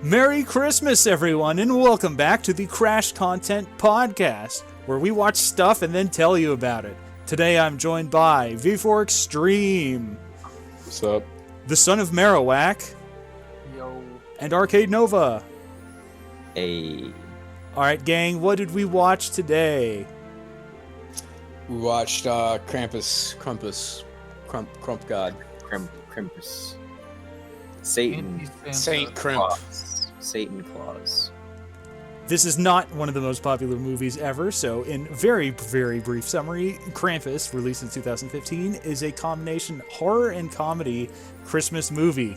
Merry Christmas, everyone, and welcome back to the Crash Content Podcast, where we watch stuff and then tell you about it. Today I'm joined by V4 Extreme, What's up? the son of Marowak, Yo. and Arcade Nova. Hey. Alright, gang, what did we watch today? We watched Krampus, Crump God, Krampus. Satan. Saint Crimp. Claus. Satan Claus. This is not one of the most popular movies ever, so in very, very brief summary, Krampus, released in 2015, is a combination horror and comedy Christmas movie.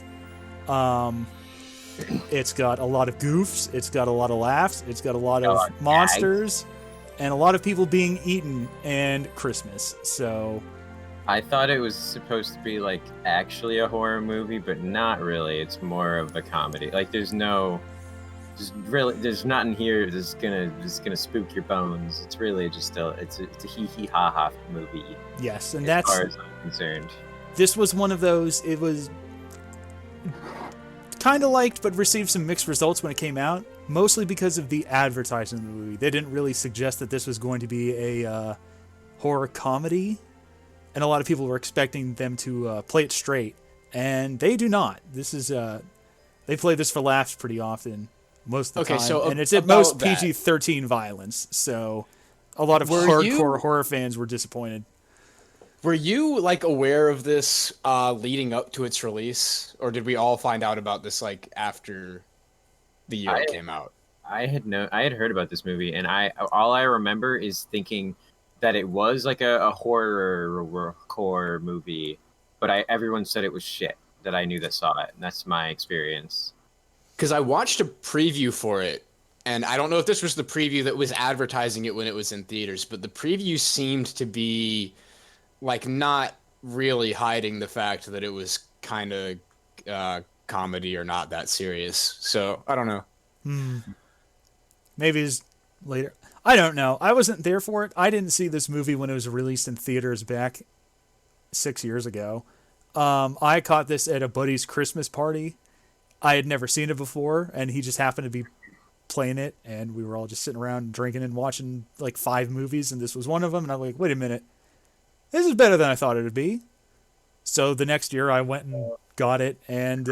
It's got a lot of goofs, it's got a lot of laughs, it's got a lot of monsters, and a lot of people being eaten, and Christmas, so... I thought it was supposed to be like actually a horror movie, but not really. It's more of a comedy. Like there's nothing here that's gonna spook your bones. It's really just it's a hee hee ha ha movie. Yes, and as far as I'm concerned. This was one of those, it was kind of liked, but received some mixed results when it came out, mostly because of the advertising of the movie. They didn't really suggest that this was going to be a horror comedy, and a lot of people were expecting them to play it straight, and they do not. This is they play this for laughs pretty often, most of the time, and it's at most PG-13 violence, so a lot of hardcore horror fans were disappointed. Were you like aware of this leading up to its release, or did we all find out about this like after the year it came out? I had heard about this movie, and all I remember is thinking that it was like a horror movie, but everyone said it was shit that I knew that saw it, and that's my experience. Because I watched a preview for it, and I don't know if this was the preview that was advertising it when it was in theaters, but the preview seemed to be like not really hiding the fact that it was kind of comedy or not that serious. So I don't know. Maybe it's later. I don't know. I wasn't there for it. I didn't see this movie when it was released in theaters back 6 years ago. I caught this at a buddy's Christmas party. I had never seen it before, and he just happened to be playing it, and we were all just sitting around drinking and watching like 5 movies, and this was one of them, and I'm like, wait a minute. This is better than I thought it would be. So the next year I went and got it, and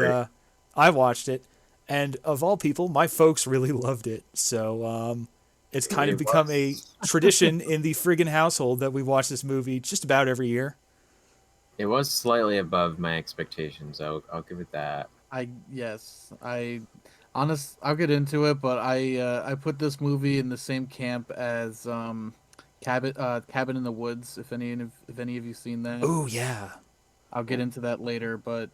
I watched it, and of all people, my folks really loved it. So it's kind of become a tradition in the Frigin household that we watch this movie just about every year. It was slightly above my expectations. I'll give it that. I'll get into it, but I put this movie in the same camp as Cabin in the Woods. If any of you seen that? Oh yeah. I'll get into that later, but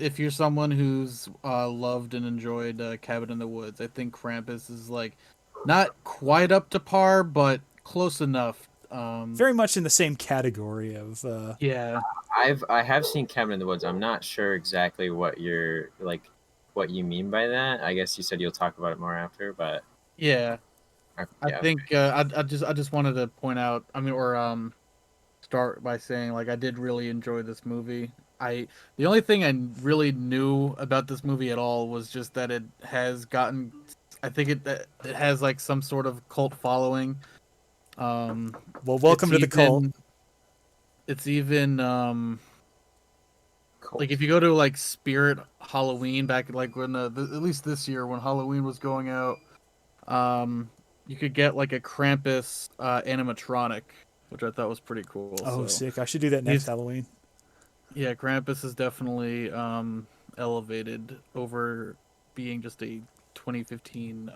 if you're someone who's loved and enjoyed Cabin in the Woods, I think Krampus is like not quite up to par, but close enough. Very much in the same category of yeah. I have seen Cabin in the Woods. I'm not sure exactly what you mean by that. I guess you said you'll talk about it more after, but yeah. I think I just wanted to point out. Start by saying like I did really enjoy this movie. The only thing I really knew about this movie at all was just that it has gotten. I think it has like some sort of cult following. Well, welcome to the cult. It's even like if you go to like Spirit Halloween back like when at least this year when Halloween was going out, you could get like a Krampus animatronic, which I thought was pretty cool. Oh, sick! I should do that next Halloween. Yeah, Krampus is definitely elevated over being just a 2015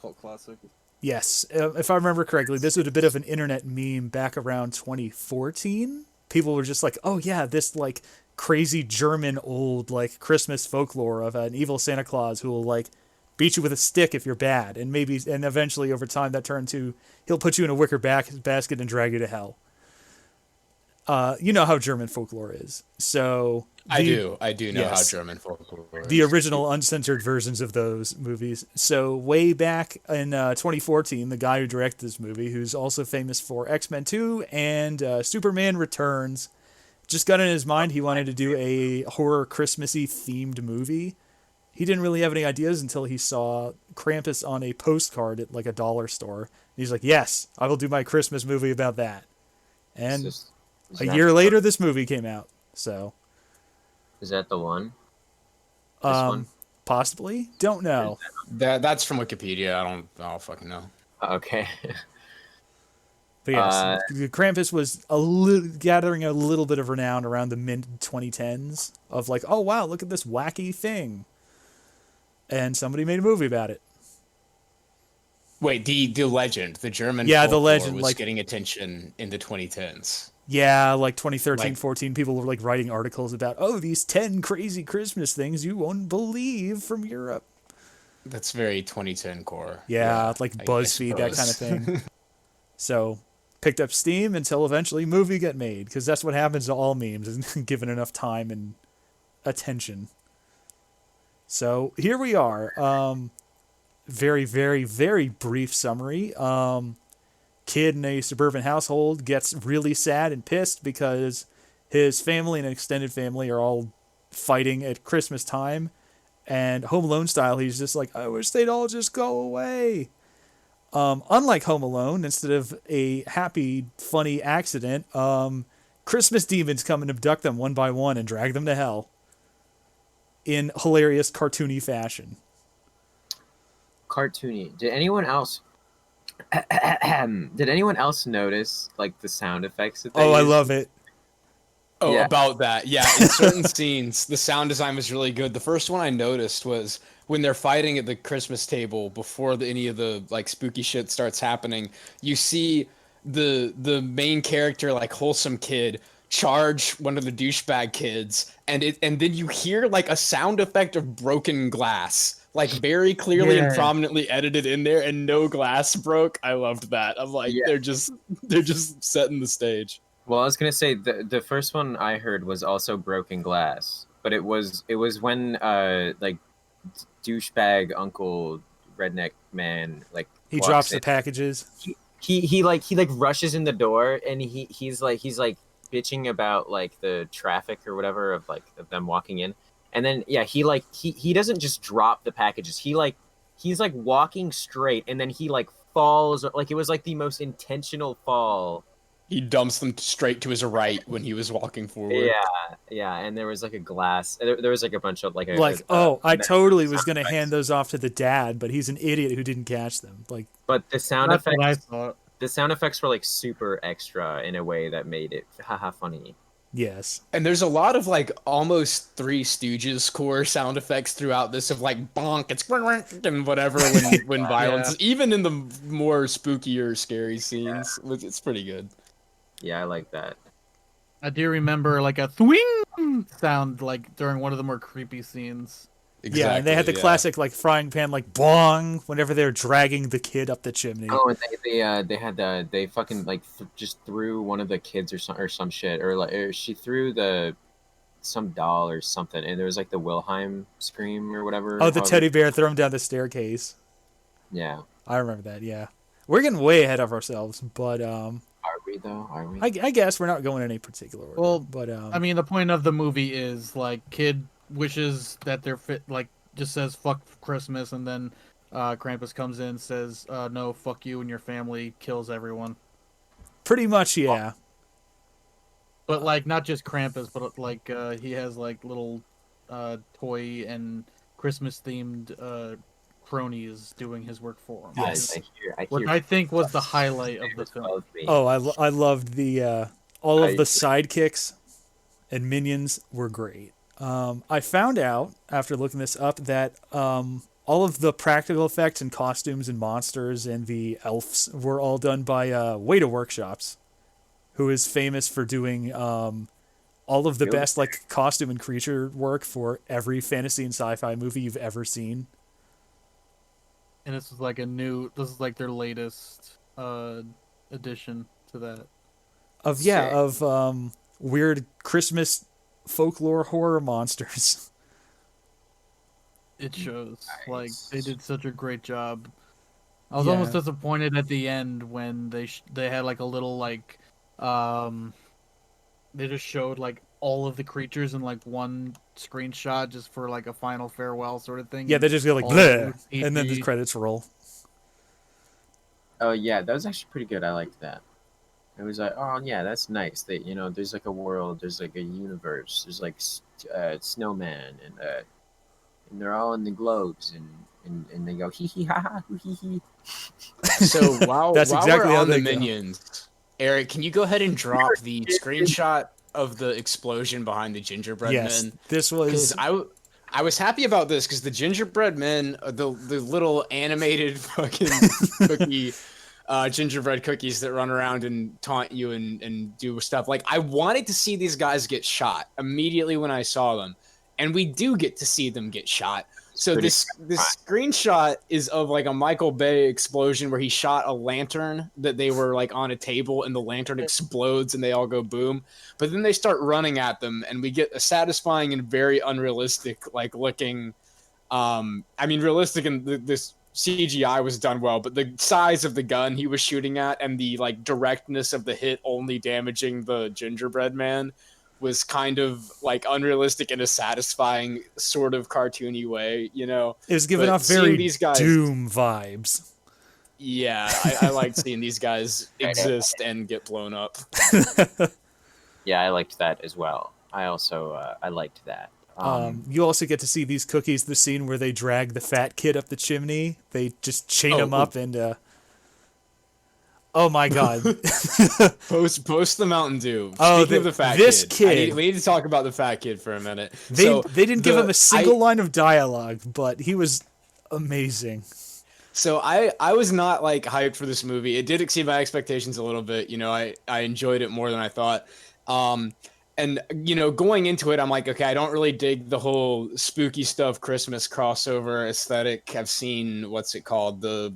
cult classic. Yes, if I remember correctly, this was a bit of an internet meme back around 2014. People were just like, "Oh yeah, this like crazy German old like Christmas folklore of an evil Santa Claus who will like beat you with a stick if you're bad, and eventually over time that turned to he'll put you in a wicker basket and drag you to hell." You know how German folklore is. So I do know how German folklore is. The original uncensored versions of those movies. So way back in 2014, the guy who directed this movie, who's also famous for X-Men 2 and Superman Returns, just got in his mind he wanted to do a horror Christmassy themed movie. he didn't really have any ideas until he saw Krampus on a postcard at like a dollar store. And he's like, yes, I will do my Christmas movie about that. And Is a that year the- later, this movie came out. So, Is that the one? This one? possibly, don't know. That's from Wikipedia. I don't fucking know. Okay. But yes, Krampus was gathering a little bit of renown around the mid 2010s of like, oh wow, look at this wacky thing, and somebody made a movie about it. Wait, the legend, the German Yeah, the folklore legend, was like- getting attention in the 2010s. Yeah, like 2013, Like- 14, people were like writing articles about, oh, these 10 crazy Christmas things you won't believe from Europe. That's very 2010 core. Yeah, like I BuzzFeed, that kind of suppose. thing. So, picked up steam until eventually movie got made, because that's what happens to all memes, isn't given enough time and attention. So, here we are. Very, very, very brief summary. Kid in a suburban household gets really sad and pissed because his family and extended family are all fighting at Christmas time. And Home Alone style, he's just like, I wish they'd all just go away. Unlike Home Alone, instead of a happy, funny accident, Christmas demons come and abduct them one by one and drag them to hell in hilarious, cartoony fashion. Cartoony. Did anyone else notice like the sound effects that they Oh, I used? love it. Oh, Yeah. about that. Yeah, in certain scenes, the sound design was really good. The first one I noticed was when they're fighting at the Christmas table before any of the like spooky shit starts happening. You see the main character, like wholesome kid, charge one of the douchebag kids, and then you hear like a sound effect of broken glass, like very clearly and Yeah. prominently edited in there, and no glass broke. I loved that. I'm like, Yeah. they're just setting the stage. Well, I was gonna say the first one I heard was also broken glass, but it was when like douchebag uncle redneck man like He walks drops in. the packages. He rushes in the door and he's like bitching about like the traffic or whatever of them walking in, and then yeah he doesn't just drop the packages, he's like walking straight and then he like falls, like it was like the most intentional fall. He dumps them straight to his right when he was walking forward. Yeah, and there was like a glass. There was like a bunch of like I totally was going to hand those off to the dad, but he's an idiot who didn't catch them. Like, But the sound That's what I effects, thought. the sound effects were like super extra in a way that made it haha funny. yes. And there's a lot of like almost Three Stooges core sound effects throughout this of like bonk, it's and whatever when violence, even in the more spookier, scary scenes, it's pretty good. Yeah, I like that. I do remember like a thwing sound like during one of the more creepy scenes. Yeah, and they had the classic like frying pan like bong whenever they're dragging the kid up the chimney. Oh, and they fucking like just threw one of the kids or some shit, or she threw some doll or something, and there was like the Wilhelm scream or whatever. Oh, the teddy bear throw him down the staircase. Yeah. I remember that. Yeah, we're getting way ahead of ourselves, but Are we though? Are we? I guess we're not going in any particular order. Well, but I mean, the point of the movie is like kid wishes that they're fit, like just says fuck Christmas, and then Krampus comes in, says no, fuck you and your family, kills everyone. pretty much, yeah. But like not just Krampus, but like he has like little toy and Christmas themed cronies doing his work for him. Yes. Which I think was the highlight of the film. Oh, I loved the all of the I- sidekicks and minions were great. I found out after looking this up that all of the practical effects and costumes and monsters and the elves were all done by Weta Workshops, who is famous for doing all of the Really? best like costume and creature work for every fantasy and sci-fi movie you've ever seen. And this is like like their latest addition to that. Of weird Christmas folklore horror monsters. It shows. Nice. Like they did such a great job. I was Yeah. almost disappointed at the end when they had like a little like they just showed like all of the creatures in like one screenshot just for like a final farewell sort of thing. Yeah, they just go like, All bleh, CG. and then the credits roll. Oh yeah, that was actually pretty good. I liked that. It was like, oh yeah, that's nice. That there's like a world, there's like a universe, there's like snowman, and they're all in the globes, and they go hee hee ha ha hoo hee hee. So while That's exactly we're how on the they go. minions, Eric, can you go ahead and drop the screenshot of the explosion behind the gingerbread Yes, men? this was. I was happy about this because the gingerbread men, the little animated fucking cookie, gingerbread cookies that run around and taunt you and do stuff. Like, I wanted to see these guys get shot immediately when I saw them, and we do get to see them get shot. So this screenshot is of like a Michael Bay explosion where he shot a lantern that they were like on a table, and the lantern explodes and they all go boom. But then they start running at them, and we get a satisfying and very unrealistic like looking. I mean, realistic, and this CGI was done well, but the size of the gun he was shooting at and the like directness of the hit only damaging the gingerbread man was kind of like unrealistic in a satisfying sort of cartoony way, you know. It was giving But off very these guys, Doom vibes. Yeah, I like seeing these guys exist and get blown up. Yeah, I liked that as well. I also I liked that. You also get to see these cookies, the scene where they drag the fat kid up the chimney. They just chain him up and oh my god. Post the Mountain Dew. Oh, Speaking of the fat this kid. We need to talk about the fat kid for a minute. They didn't give him a single line of dialogue, but he was amazing. So I was not like hyped for this movie. It did exceed my expectations a little bit. You know, I enjoyed it more than I thought. And you know, going into it, I'm like, okay, I don't really dig the whole spooky stuff Christmas crossover aesthetic. I've seen what's it called, the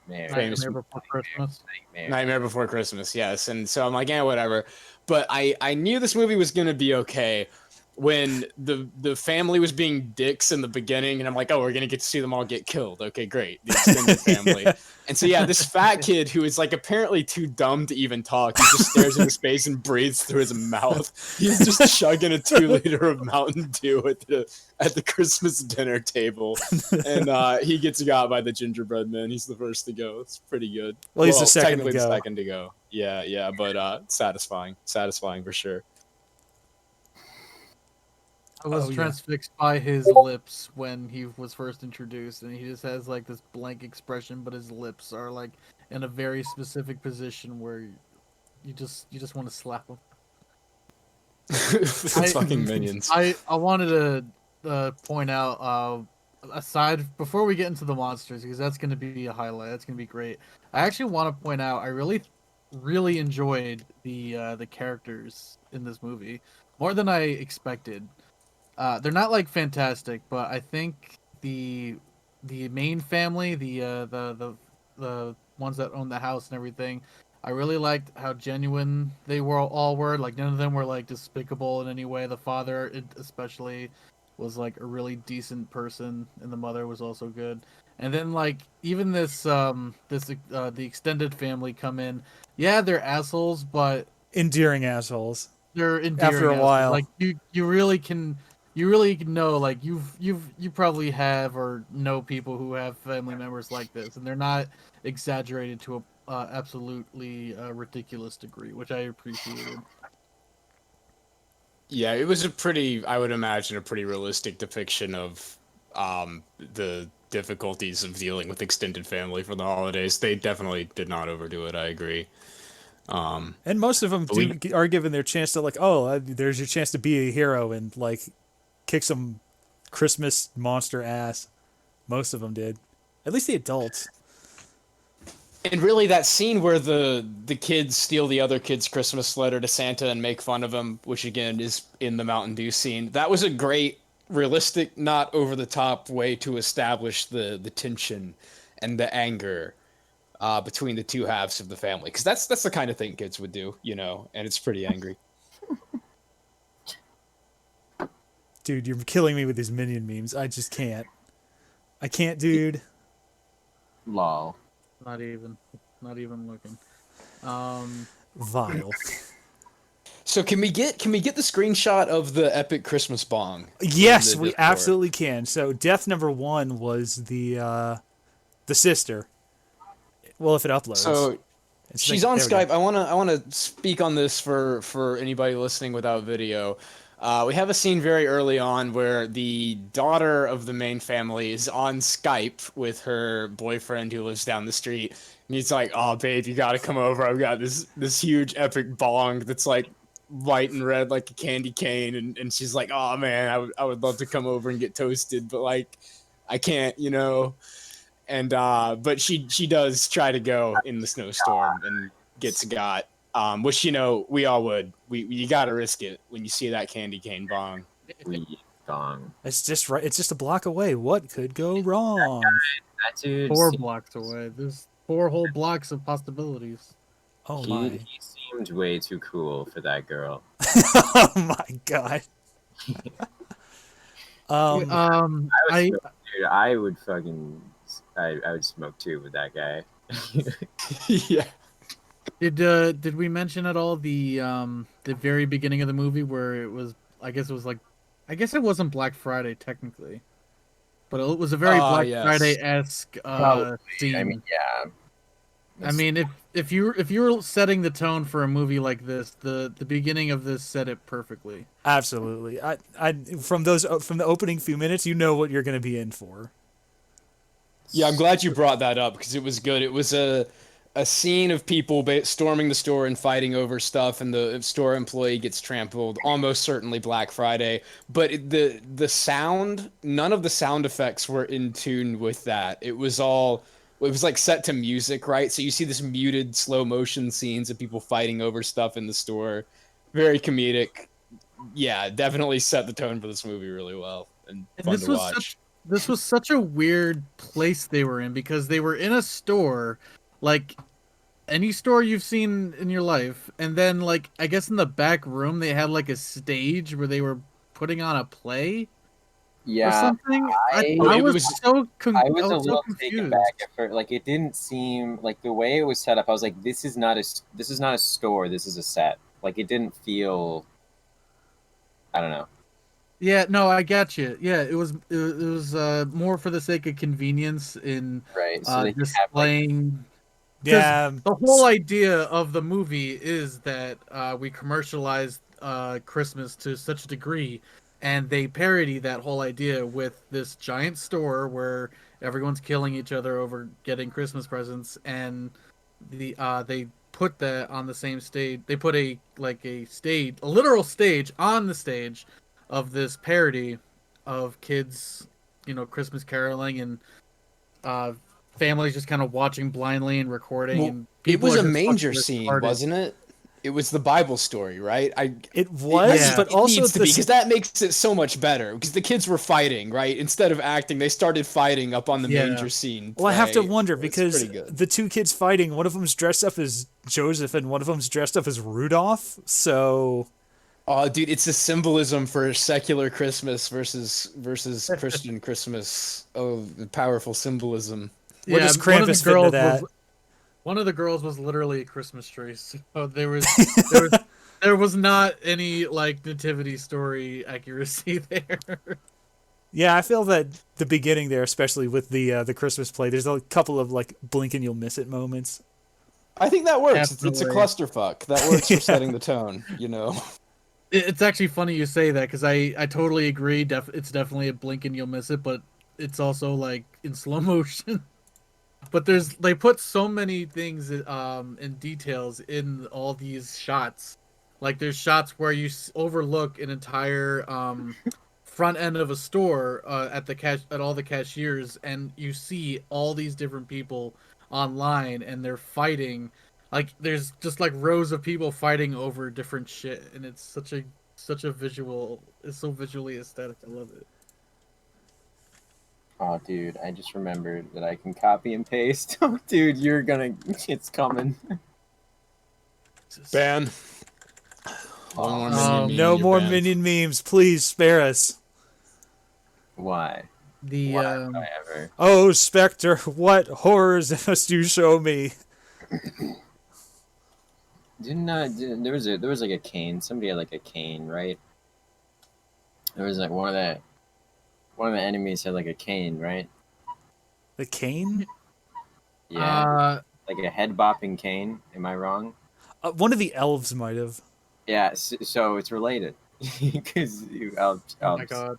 famous Nightmare Before Christmas. Nightmare Before Christmas, yes. And so I'm like, yeah, whatever. But I knew this movie was gonna be okay when the family was being dicks in the beginning, and I'm like, oh, we're gonna get to see them all get killed. Okay, great. The extended family. And so yeah, this fat kid who is like apparently too dumb to even talk, he just stares into space and breathes through his mouth. He's just chugging a 2-liter of Mountain Dew at the Christmas dinner table. And he gets got by the gingerbread man. He's the first to go. It's pretty good. Well, he's the second technically to go. the second to go. Yeah, but satisfying for sure. I was yeah. transfixed by his lips when he was first introduced, and he just has like this blank expression, but his lips are like in a very specific position where you just want to slap him. It's fucking minions. I wanted to point out aside before we get into the monsters, because that's going to be a highlight. That's going to be great. I actually want to point out I really enjoyed the characters in this movie more than I expected. They're not like fantastic, but I think the main family, the ones that own the house and everything, I really liked how genuine they all were. Like none of them were like despicable in any way. The father, especially, was like a really decent person, and the mother was also good. And then like even the extended family come in. Yeah, they're assholes, but Endearing assholes. they're endearing After a assholes. while. Like you really can know, like you probably have or know people who have family members like this, and they're not exaggerated to a absolutely ridiculous degree, which I appreciated. Yeah, it was I would imagine, a pretty realistic depiction of the difficulties of dealing with extended family for the holidays. They definitely did not overdo it, I agree. And most of them are given their chance to like, there's your chance to be a hero and like kick some Christmas monster ass. Most of them did. At least the adults. And really, that scene where the kids steal the other kid's Christmas letter to Santa and make fun of him, which again is in the Mountain Dew scene, that was a great, realistic, not over the top way to establish the tension and the anger between the two halves of the family. Because that's the kind of thing kids would do, you know, and it's pretty angry. Dude, you're killing me with these minion memes. I just can't. I can't, dude. Lol. Not even looking. Vile. So can we get the screenshot of the epic Christmas bong? Yes, in the we Discord? absolutely can. So death number 1 was the sister. Well, if it uploads. So she's on there we go. Skype. I wanna speak on this for anybody listening without video. We have a scene very early on where the daughter of the main family is on Skype with her boyfriend who lives down the street, and he's like, "Oh, babe, you gotta come over. I've got this huge epic bong that's like white and red like a candy cane," and she's like, "Oh man, I would love to come over and get toasted, but like I can't, you know." And but she does try to go in the snowstorm and gets got. Which, you know, we all would. You gotta risk it when you see that candy cane bong. We dong. It's just right. It's just a block away. What could go wrong? That dude. 4 blocks away. There's 4 whole blocks of possibilities. Oh my! He seemed way too cool for that girl. Oh my god! I would fucking. I would smoke too with that guy. Yeah. Did we mention at all the very beginning of the movie where it was? I guess it wasn't Black Friday technically, but it was a very Black Friday-esque scene. I mean, yeah. I mean, if you're setting the tone for a movie like this, the beginning of this set it perfectly. Absolutely. I from the opening few minutes, you know what you're going to be in for. Yeah, I'm glad you brought that up because it was good. It was a scene of people storming the store and fighting over stuff, and the store employee gets trampled. Almost certainly Black Friday, but the sound, none of the sound effects were in tune with that. It was like set to music, right? So you see this muted slow motion scenes of people fighting over stuff in the store. Very comedic. Yeah, definitely set the tone for this movie really well and fun to watch. This was such a weird place they were in because they were in a store, like any store you've seen in your life, and then like I guess in the back room they had like a stage where they were putting on a play. Yeah, or something. I was a little taken back at first. Like it didn't seem like the way it was set up. I was like, this is not a store. This is a set. Like it didn't feel. I don't know. Yeah, no, I got you. Yeah, it was more for the sake of convenience in so displaying. Yeah, the whole idea of the movie is that we commercialized Christmas to such a degree, and they parody that whole idea with this giant store where everyone's killing each other over getting Christmas presents, and they put that on the same stage. They put a literal stage on the stage of this parody of kids, Christmas caroling and families just kind of watching blindly and recording. Well, and it was a manger scene, wasn't it? It was the Bible story, right? It was, but also needs to be because that makes it so much better. Because the kids were fighting, right? Instead of acting, they started fighting up on the manger scene. Well, I have to wonder because the two kids fighting, one of them's dressed up as Joseph and one of them's dressed up as Rudolph. So, oh, dude, it's a symbolism for secular Christmas versus Christian Christmas. Oh, the powerful symbolism. What does Krampus fit into that? One of the girls was literally a Christmas tree, so there was not any like nativity story accuracy there. Yeah, I feel that the beginning there, especially with the Christmas play, there's a couple of like blink and you'll miss it moments. I think that works. It's a clusterfuck. That works for setting the tone, It's actually funny you say that because I totally agree. It's definitely a blink and you'll miss it, but it's also like in slow motion. But they put so many things and details in all these shots. Like there's shots where you overlook an entire front end of a store at all the cashiers, and you see all these different people online, and they're fighting. Like there's just like rows of people fighting over different shit, and it's such a visual. It's so visually aesthetic. I love it. Oh, dude, I just remembered that I can copy and paste. Oh, dude, it's coming. Ban. No more minion memes. Please spare us. Why? Oh, Spectre, what horrors must you show me? There was like a cane. Somebody had like a cane, right? There was like one of the enemies had like a cane, right? The cane? Yeah, like a head bopping cane. Am I wrong? One of the elves might have. Yeah, so it's related because you elves. Oh my god.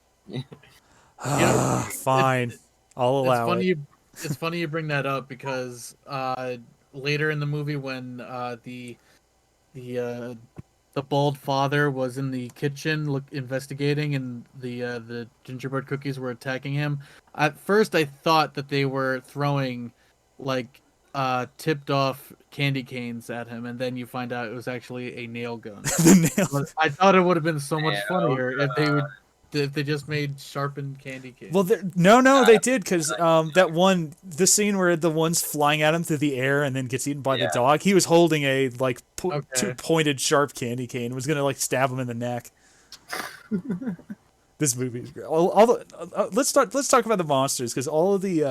Fine. I'll It's allow funny. it. It's funny you bring that up because later in the movie, when the bald father was in the kitchen investigating, and the gingerbread cookies were attacking him. At first, I thought that they were throwing like tipped off candy canes at him, and then you find out it was actually a nail gun. The nail. But I thought it would have been so much funnier if they just made sharpened candy canes. Well, no, they did, because the scene where the one's flying at him through the air and then gets eaten by the dog, he was holding a two pointed sharp candy cane and was gonna like stab him in the neck. This movie is great. Let's talk about the monsters, because all the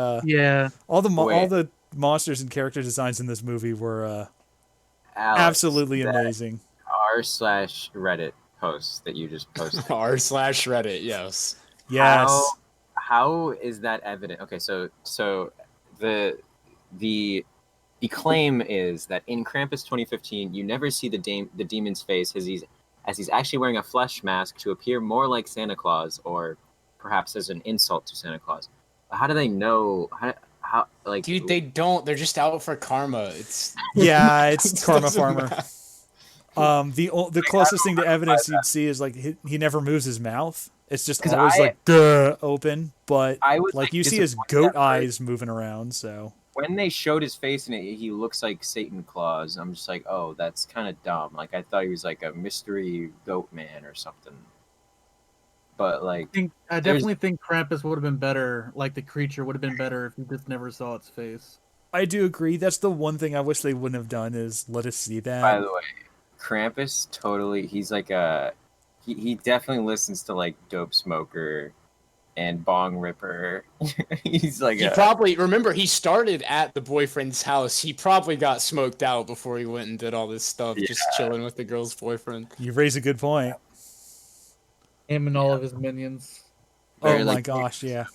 monsters and character designs in this movie were Alex, absolutely amazing. r/Reddit post that you just posted. r/Reddit, yes. Yes. How is that evident? Okay, so the claim is that in Krampus 2015, you never see the demon's face as he's actually wearing a flesh mask to appear more like Santa Claus, or perhaps as an insult to Santa Claus. How do they know? How like? Dude, they don't. They're just out for karma. It's Karma Farmer. The closest thing to evidence you'd see is like he never moves his mouth. It's just always open, but like you see his goat eyes moving around. So when they showed his face and he looks like Satan Claus, I'm just like, oh, that's kind of dumb. Like I thought he was like a mystery goat man or something. But like, I definitely think Krampus would have been better. Like the creature would have been better if you just never saw its face. I do agree. That's the one thing I wish they wouldn't have done, is let us see that. By the way, Krampus he's like he definitely listens to like Dope Smoker and Bong Ripper. He's like he started at the boyfriend's house. He probably got smoked out before he went and did all this stuff, just chilling with the girl's boyfriend. You raise a good point. Him and all of his minions. Oh my gosh, yeah.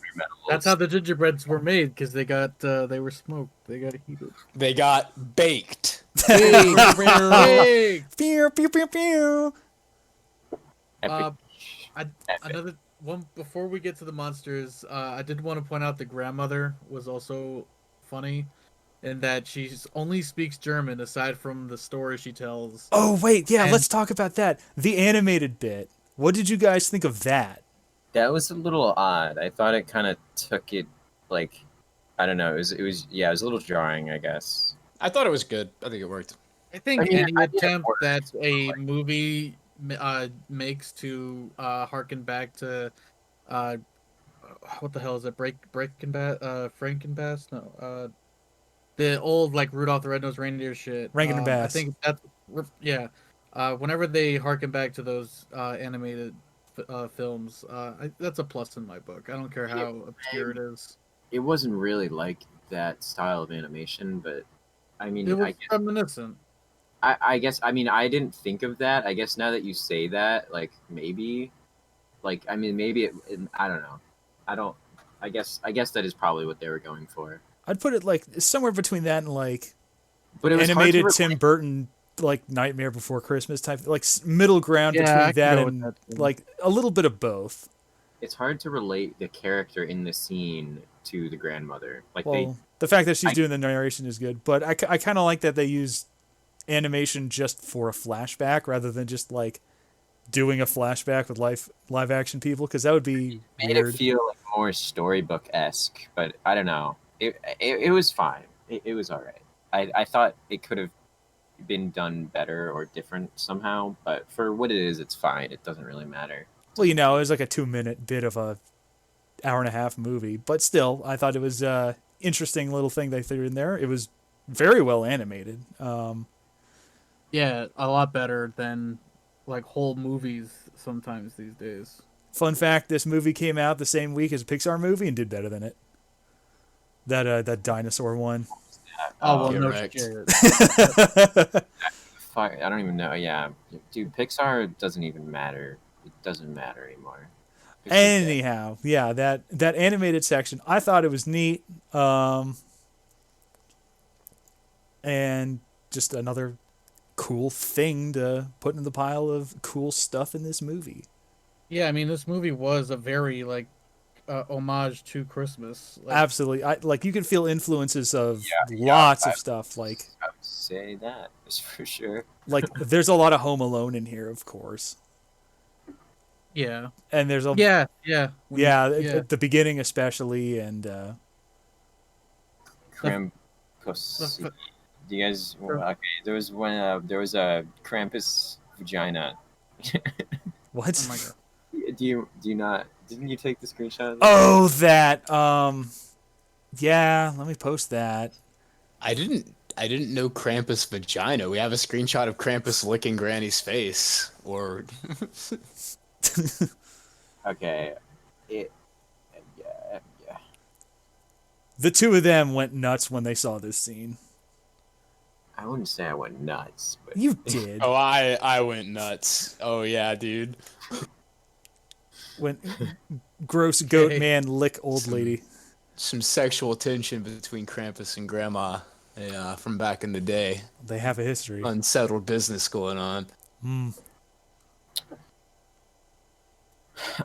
That's how the gingerbreads were made, because they were smoked. They got heated. They got baked. Baked. Pew pew pew pew. Another one before we get to the monsters. I did want to point out the grandmother was also funny, in that she only speaks German aside from the story she tells. Oh wait, yeah, let's talk about that. The animated bit. What did you guys think of that? That was a little odd. I thought it kind of took it like, I don't know. It was a little jarring, I guess. I thought it was good. I think it worked. I think any attempt that a movie makes to harken back to what the hell is it? Frankenbass? No, the old like Rudolph the Red-Nosed Reindeer shit. Rankin-Bass. I think that's whenever they harken back to those animated films, that's a plus in my book. I don't care how obscure it is. It wasn't really like that style of animation, but I mean, it was reminiscent. I guess, I mean, I didn't think of that. I guess now that you say that, like, maybe, like, I mean, maybe I don't know. I guess that is probably what they were going for. I'd put it like somewhere between that and like animated Tim Burton, like Nightmare Before Christmas type, like middle ground between that and like a little bit of both. It's hard to relate the character in the scene to the grandmother. Like the fact that she's doing the narration is good, but I kind of like that they use animation just for a flashback rather than just like doing a flashback with live action people, because that would be made weird. It feel like more storybook-esque, but I don't know. It was fine. It was all right. I thought it could have been done better or different somehow, but for what it is, it's fine. It doesn't really matter. Well, it was like a 2-minute bit of a hour-and-a-half movie, but still, I thought it was a interesting little thing they threw in there. It was very well animated. Yeah, a lot better than like whole movies sometimes these days. Fun fact: this movie came out the same week as a Pixar movie and did better than it. That dinosaur one. Oh well, no shit. fuck? I don't even know. Yeah, dude, Pixar doesn't even matter. It doesn't matter anymore. Pixar's dead. Anyhow, yeah, that animated section, I thought it was neat. And just another cool thing to put in the pile of cool stuff in this movie. Yeah, I mean, this movie was a very like homage to Christmas. Like, Absolutely, like you can feel influences of Yeah, lots of stuff. Like I would say that is for sure. there's a lot of Home Alone in here, of course, yeah, and there's a yeah. at the beginning especially, and Krampus. Do you guys? Well, okay, there was one. There was a Krampus vagina. what? Oh my god. Do you not? Didn't you take the screenshot? Oh, that. Yeah, let me post that. I didn't know Krampus vagina. We have a screenshot of Krampus licking Granny's face. Or Okay. Yeah. The two of them went nuts when they saw this scene. I wouldn't say I went nuts, but You did. oh, I went nuts. Oh yeah, dude. When gross goat Okay. man lick old lady. Some sexual tension between Krampus and Grandma. Yeah, from back in the day. They have a history. Unsettled business going on.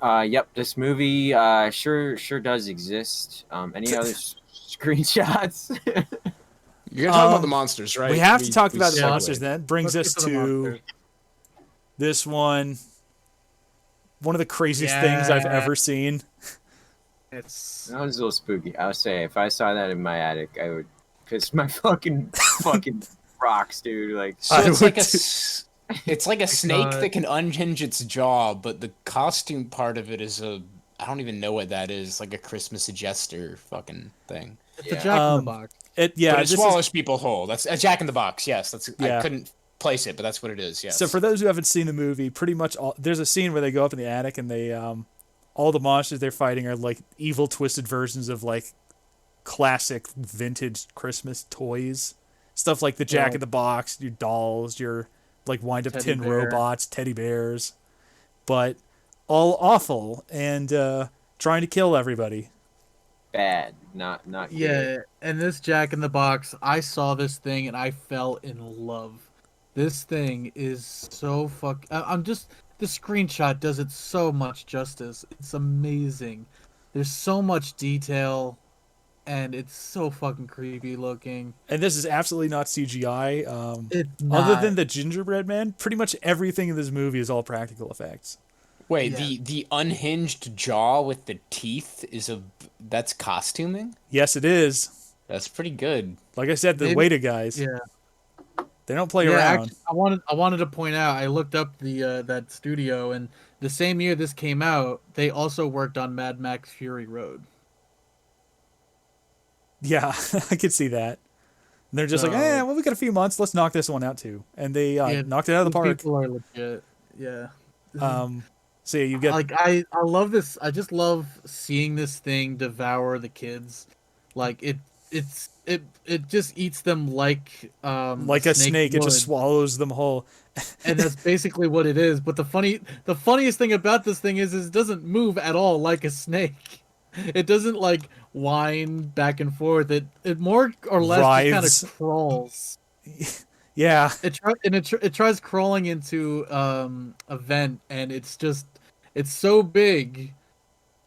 Yep, this movie sure does exist. Any other screenshots? You're gonna talk about the monsters, right? We have to talk about the segued. monsters then. Brings Let's us get to the to monsters. this one. One of the craziest things I've Yeah. ever seen. It's That was a little spooky. I would say if I saw that in my attic, I would piss my fucking rocks, dude. Like, So I it's would like it's like a snake God. that can unhinge its jaw, but the costume part of it is I don't even know what that is, like a Christmas jester fucking thing. it's Yeah. a Jack in the Box. But it this is- swallows people whole. That's a Jack in the Box. Yes, that's Yeah. I couldn't place it, but that's what it is. Yes. So for those who haven't seen the movie, pretty much there's a scene where they go up in the attic and they all the monsters they're fighting are like evil twisted versions of like classic vintage Christmas toys. Stuff like the Jack Yeah. in the Box, your dolls, your like wind up Teddy tin bear. robots, teddy bears. But all awful and trying to kill everybody. bad, not good. Yeah, and this Jack in the Box, I saw this thing and I fell in love. This thing is so I'm just the screenshot does it so much justice. It's amazing. There's so much detail, and it's so fucking creepy looking. And this is absolutely not CGI. It's Other not. than the gingerbread man, pretty much everything in this movie is all practical effects. Wait, Yeah. the unhinged jaw with the teeth that's costuming? Yes, it is. That's pretty good. Like I said, the Maybe- Weta guys. Yeah. They don't play Yeah, around. actually, I wanted to point out. I looked up the that studio, and the same year this came out, they also worked on Mad Max Fury Road. Yeah, I could see that. And they're just like, So- well, we got a few months. Let's knock this one out too. And they Yeah, knocked it out of the These park. People are legit. Yeah. So yeah, you get Like I love this. I just love seeing this thing devour the kids. Like it just eats them like a snake. It just would. swallows them whole. And that's basically what it is. But the funniest thing about this thing is it doesn't move at all like a snake. It doesn't like whine back and forth. It more or less Writhes. just kind of crawls. Yeah, It tries crawling into a vent, and it's so big,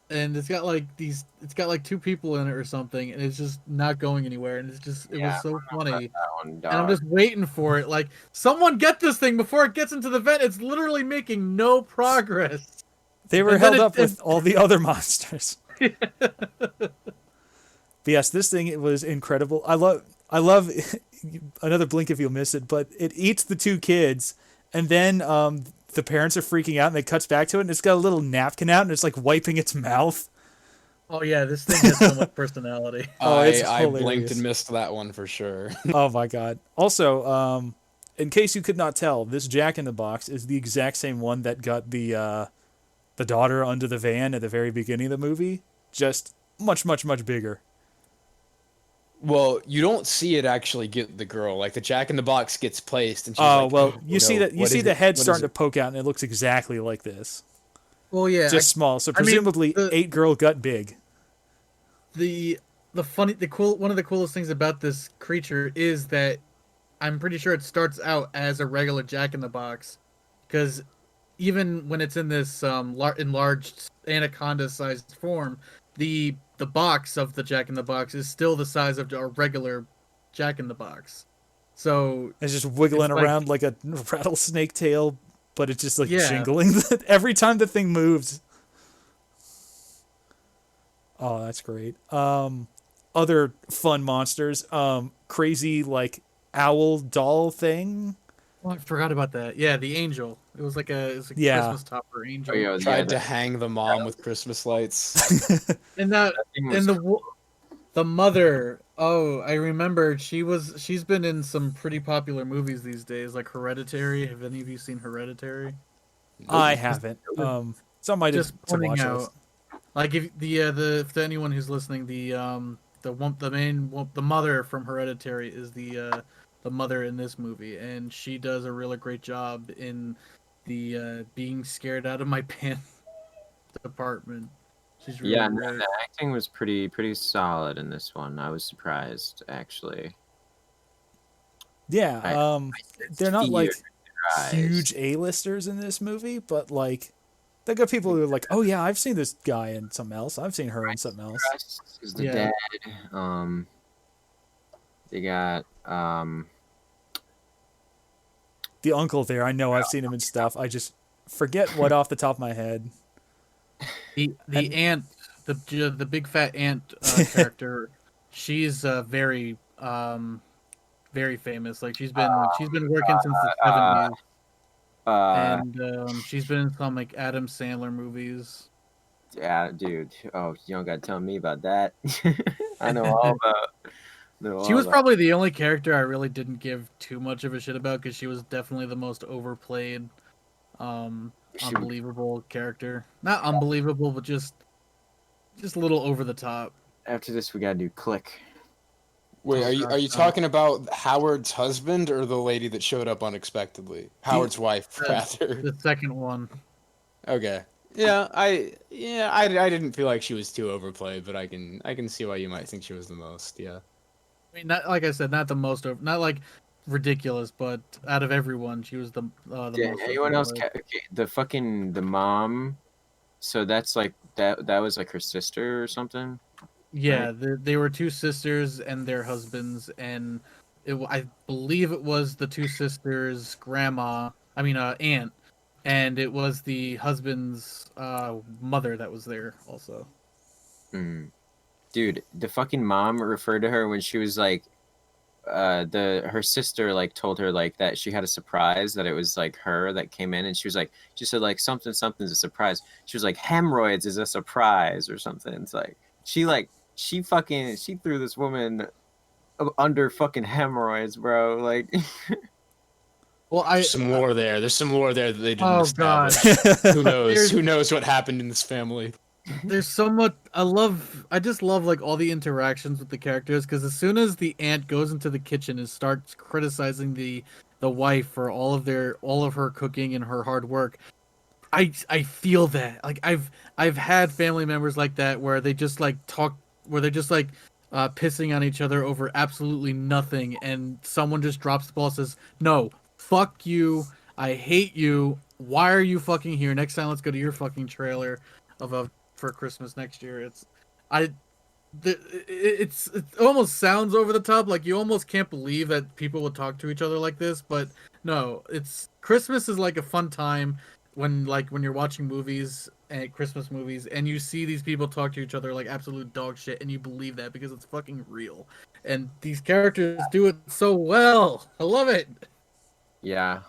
and it's got like two people in it or something, and it's just not going anywhere, and it was so funny. That one, And I'm dog. just waiting for it. Like, someone get this thing before it gets into the vent. It's literally making no progress. they were And then held it- up with all the other monsters. But yes, this thing it was incredible. I love another blink if you'll miss it, but it eats the two kids, and then the parents are freaking out, and it cuts back to it, and it's got a little napkin out, and it's like wiping its mouth. Oh yeah, this thing has so much personality. Oh, it's I blinked hilarious. and missed that one for sure. Oh my god! Also, in case you could not tell, this Jack in the Box is the exact same one that got the daughter under the van at the very beginning of the movie, just much bigger. Well, you don't see it actually get the girl. Like the Jack in the Box gets placed, and she's Oh like, well, "Oh, you see no, that you what see is the it? head What is starting to it?" poke out, and it looks exactly like this, Well, yeah, just small. So I mean, presumably, the 8 girl gut big. the the cool one of the coolest things about this creature is that I'm pretty sure it starts out as a regular Jack in the Box, because even when it's in this enlarged anaconda-sized form, the box of the Jack in the Box is still the size of a regular Jack in the Box. So It's just it's wiggling like, around like a rattlesnake tail, but it's just like yeah, jingling every time the thing moves. Oh, that's great. Other fun monsters. Crazy like owl doll thing. oh, I forgot about that. Yeah, the angel. It was a Yeah. Christmas topper Oh angel. yeah, Tried to that, hang the mom with Christmas lights. And that thing was the mother. Oh, I remember she's been in some pretty popular movies these days, like Hereditary. Have any of you seen Hereditary? I haven't. It's on my Just to pointing watch out, list. like if to anyone who's listening, the mother from Hereditary is the mother in this movie, and she does a really great job in the being scared out of my pants department. She's really yeah. No, great. the acting was pretty solid in this one. I was surprised actually. Yeah. I They're not fear like in their eyes. huge A-listers in this movie, but like they got people who are like, oh yeah, I've seen this guy in something else. I've seen her in something else. Is the Yeah. dad. They got The uncle there, I know I've seen him in stuff. I just forget what off the top of my head. The aunt, the big fat aunt character, she's very famous. Like she's been working since the uh 70s, uh and she's been in some like Adam Sandler movies. yeah, dude. Oh, you don't gotta tell me about that. I know all about. Know She all was about. probably the only character I really didn't give too much of a shit about, because she was definitely the most overplayed, She, unbelievable character. Not unbelievable, but just a little over the top. after this, we gotta do Click. Wait, Oh, are gosh, you talking about Howard's husband or the lady that showed up unexpectedly? Howard's wife, rather. The second one. Okay. I didn't feel like she was too overplayed, but I can see why you might think she was the most. Yeah. I mean, not like I said, not the most over, not like ridiculous, but out of everyone, she was the Did most anyone else? overplayed. Okay, the mom. So that's like that. That was like her sister or something. Yeah, they were two sisters and their husbands, and I believe it was the two sisters' grandma. I mean, aunt, and it was the husband's mother that was there also. Mm. Dude, the fucking mom referred to her when she was like, her sister like told her like that she had a surprise, that it was like her that came in, and she said like something's a surprise. She was like, hemorrhoids is a surprise or something. It's like she threw this woman under fucking hemorrhoids, bro. Like Well, There's some lore there. There's some lore there that they didn't oh god, establish. Who knows? There's- Who knows what happened in this family? there's so much. I just love like all the interactions with the characters, because as soon as the aunt goes into the kitchen and starts criticizing the wife for all of her cooking and her hard work, I feel that. Like I've had family members like that where they just like talk, where they're just like pissing on each other over absolutely nothing, and someone just drops the ball and says, "No, fuck you. I hate you. Why are you fucking here? Next time, let's go to your fucking trailer for Christmas next year." It almost sounds over the top, like you almost can't believe that people would talk to each other like this, but no, it's Christmas is like a fun time when you're watching movies and Christmas movies, and you see these people talk to each other like absolute dog shit, and you believe that because it's fucking real, and these characters do it so well. I love it. yeah,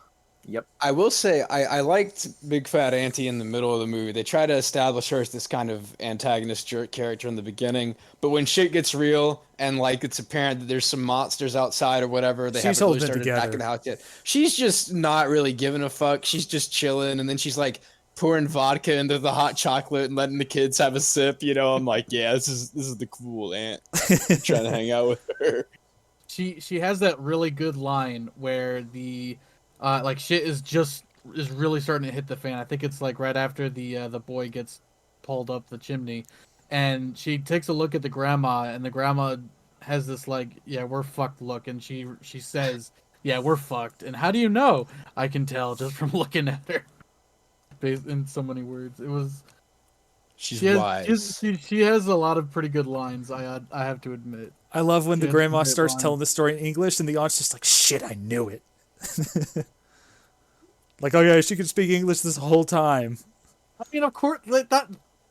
yep. I will say I liked Big Fat Auntie in the middle of the movie. They try to establish her as this kind of antagonist jerk character in the beginning, but when shit gets real and like it's apparent that there's some monsters outside or whatever, they She's haven't really holding it started together. attacking the house yet. She's just not really giving a fuck. She's just chilling, and then she's like pouring vodka into the hot chocolate and letting the kids have a sip. You know, I'm like, yeah, this is the cool aunt. I'm trying to hang out with her. She has that really good line where the like shit is really starting to hit the fan. I think it's like right after the boy gets pulled up the chimney, and she takes a look at the grandma, and the grandma has this like, yeah, we're fucked look, and she says, yeah, we're fucked. And how do you know? I can tell just from looking at her. In so many words, it was. She's wise. She has a lot of pretty good lines. I have to admit. I love when the grandma starts telling the story in English and the aunt's just like, shit, I knew it. Like, oh yeah, she could speak English this whole time. I mean, of course, like that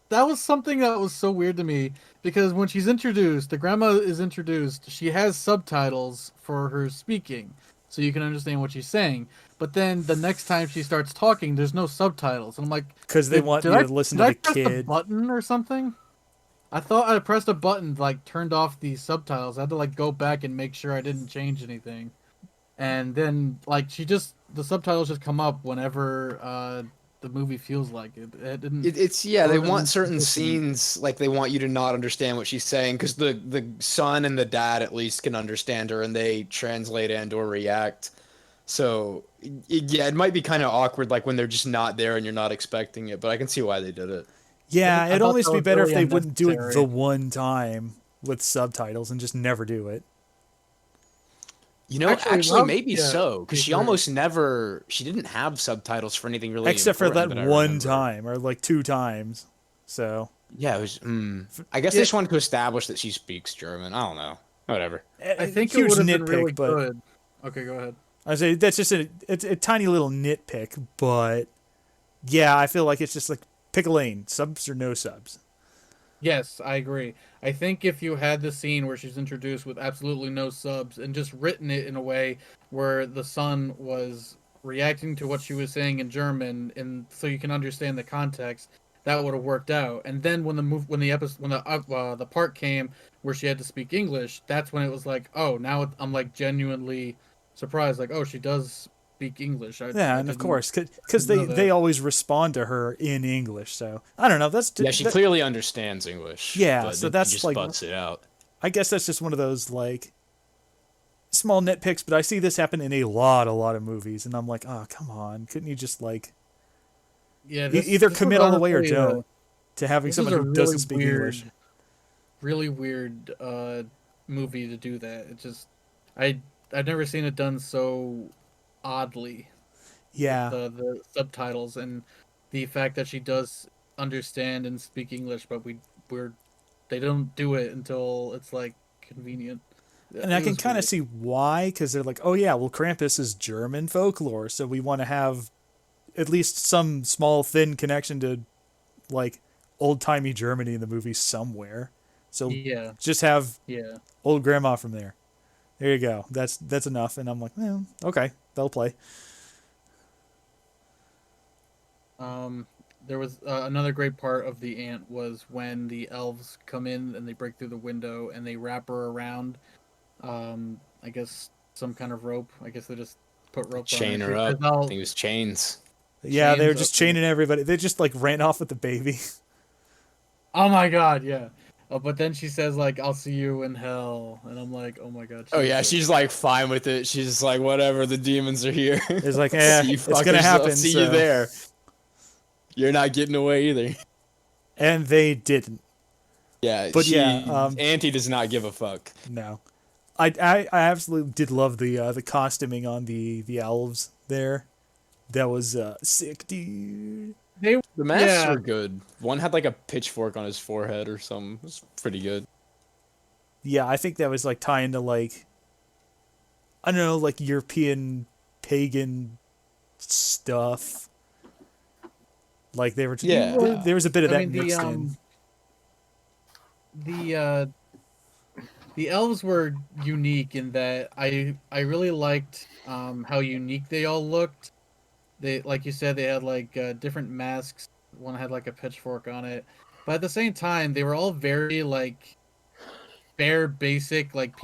was something that was so weird to me, because when she's introduced, the grandma is introduced, she has subtitles for her speaking, so you can understand what she's saying. But then the next time she starts talking, there's no subtitles. And I'm like, because they want you to listen to the kid. Did I press a button or something? I thought I pressed a button, like turned off the subtitles. I had to like go back and make sure I didn't change anything. And then like the subtitles just come up whenever the movie feels like it. It didn't. They want certain scenes, like they want you to not understand what she's saying, because the son and the dad at least can understand her and they translate and or react. So it might be kind of awkward, like when they're just not there and you're not expecting it. But I can see why they did it. Yeah, it'd almost be better if they wouldn't do it the one time with subtitles and just never do it. You know, actually maybe so, because she almost never, she didn't have subtitles for anything really except for that one time, or like 2 times. So yeah, it was. I guess they just wanted to establish that she speaks German. I don't know. Whatever. I think it would have been really good. Okay, go ahead. I say that's just it's a tiny little nitpick, but yeah, I feel like it's just like pick a lane, subs or no subs. Yes, I agree. I think if you had the scene where she's introduced with absolutely no subs and just written it in a way where the son was reacting to what she was saying in German, and so you can understand the context, that would have worked out. And then when the part came where she had to speak English, that's when it was like, oh, now I'm like genuinely surprised, like, oh, she does speak English. And of course, because they always respond to her in English. So I don't know. She clearly understands English. Yeah, but so that's just like butts it out. I guess that's just one of those like small nitpicks, but I see this happen in a lot of movies, and I'm like, oh, come on, couldn't you just like either commit all the way or don't to having someone who doesn't speak English? Really weird movie to do that. It just I've never seen it done so oddly. Yeah. The subtitles and the fact that she does understand and speak English, but they don't do it until it's like convenient. And I can kind of see why, because they're like, oh yeah, well Krampus is German folklore, so we want to have at least some small thin connection to like old-timey Germany in the movie somewhere. So just have old grandma from there. There you go. That's enough. And I'm like, okay, they'll play. There was another great part of the aunt was when the elves come in and they break through the window and they wrap her around, I guess some kind of rope. I guess they just put rope chain her up. I think it was chains. Yeah, they were just chaining everybody. They just like ran off with the baby. Oh my god, yeah. But then she says, like, I'll see you in hell. And I'm like, oh my god. Oh, yeah, she's, like, fine with it. She's just like, whatever, the demons are here. It's like, it's going to happen. I'll see you there. You're not getting away either. And they didn't. Yeah, but Auntie does not give a fuck. No. I absolutely did love the costuming on the elves there. That was sick, dude. The masks were good. One had like a pitchfork on his forehead or something. It was pretty good. Yeah, I think that was like tying to like, I don't know, like European pagan stuff. Like they were, there was a bit of that mixed in. The elves were unique in that I really liked how unique they all looked. They, like you said, they had like different masks. One had like a pitchfork on it, but at the same time, they were all very like bare basic, like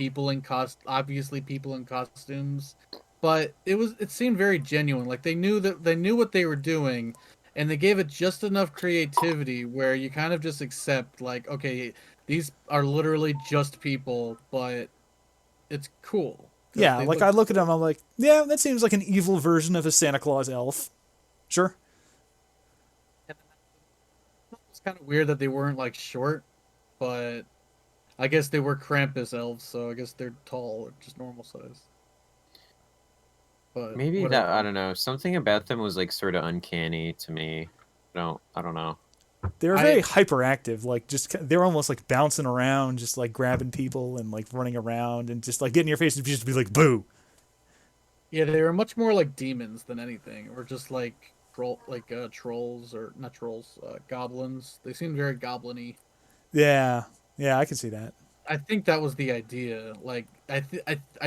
obviously people in costumes. But it seemed very genuine. Like they knew what they were doing, and they gave it just enough creativity where you kind of just accept, like, okay, these are literally just people, but it's cool. 'Cause Yeah, they like look I look at him, I'm like, yeah, that seems like an evil version of a Santa Claus elf. Sure. It's kind of weird that they weren't like short, but I guess they were Krampus elves, so I guess they're tall or just normal size. But Maybe that, I whatever. don't know. Something about them was like sort of uncanny to me. I don't know. They were I very hyperactive, like just they were almost like bouncing around, just like grabbing people and like running around and just like getting in your face and just be like boo. Yeah, they were much more like demons than anything, or just like trolls or not trolls, goblins. They seemed very goblin-y. Yeah, yeah, I can see that. I think that was the idea. Like I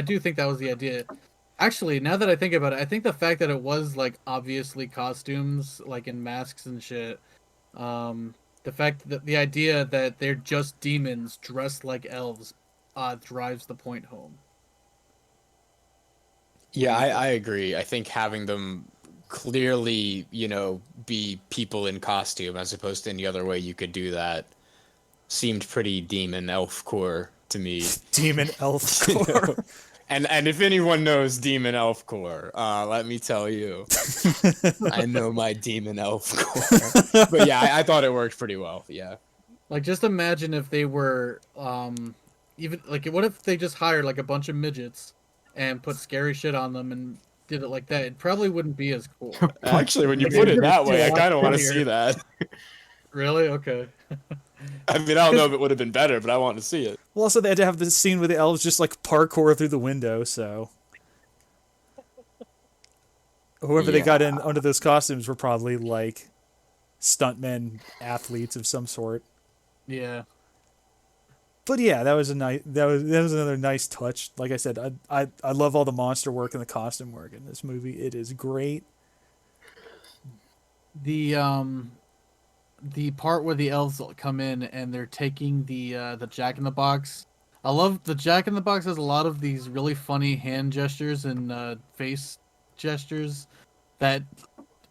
do think that was the idea. Actually, now that I think about it, I think the fact that it was like obviously costumes, like in masks and shit, the fact that the idea that they're just demons dressed like elves, drives the point home. Yeah, I agree. I think having them clearly, be people in costume as opposed to any other way you could do that seemed pretty demon elf core to me. Demon elf You know? core. And if anyone knows demon elf core, let me tell you, I know my demon elf core. But yeah, I thought it worked pretty well. Yeah. Like, just imagine if they were, even like, what if they just hired like a bunch of midgets and put scary shit on them and did it like that? It probably wouldn't be as cool. Actually, when you Like, put it it that would way, I be a lot kind of want to funnier. see that. Really? Okay. I mean, I don't know if it would have been better, but I want to see it. Well, also they had to have the scene where the elves just like parkour through the window, so whoever they got in under those costumes were probably like stuntmen, athletes of some sort. Yeah. But yeah, that was another nice touch. Like I said, I love all the monster work and the costume work in this movie. It is great. The part where the elves come in and they're taking the Jack in the Box. I love the Jack in the Box has a lot of these really funny hand gestures and face gestures that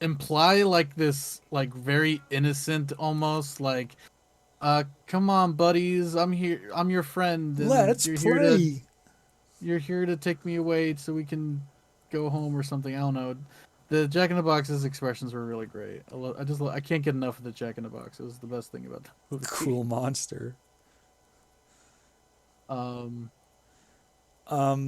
imply like this like very innocent almost like come on buddies, I'm here, I'm your friend, and Let's play. you're here to take me away so we can go home or something. I don't know. The Jack in the Box's expressions were really great. I can't get enough of the Jack in the Box. It was the best thing about the movie. Cool monster.